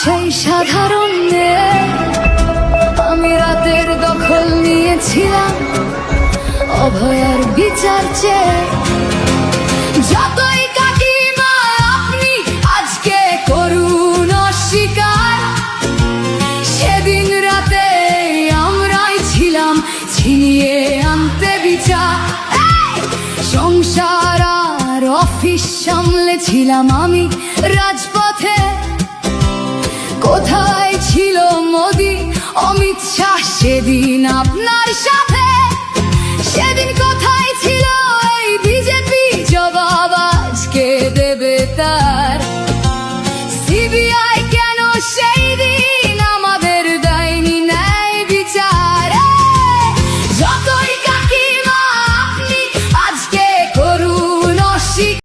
সেই সাধারণ মেয়ে আমি রাতের দখল নিয়েছিলাম অভয়ার বিচার চেয়ে। যতই কাকিমা আপনি আজকে করুন অস্বীকার, সেদিন রাতে আমরাই ছিলাম ছিনিয়ে আনতে বিচার। সংসার আর অফিস সামলেছিলাম আমি রাজপথে। কোথায় ছিল মোদি অমিত শাহ সেদিন আপনার সাথে? সেদিন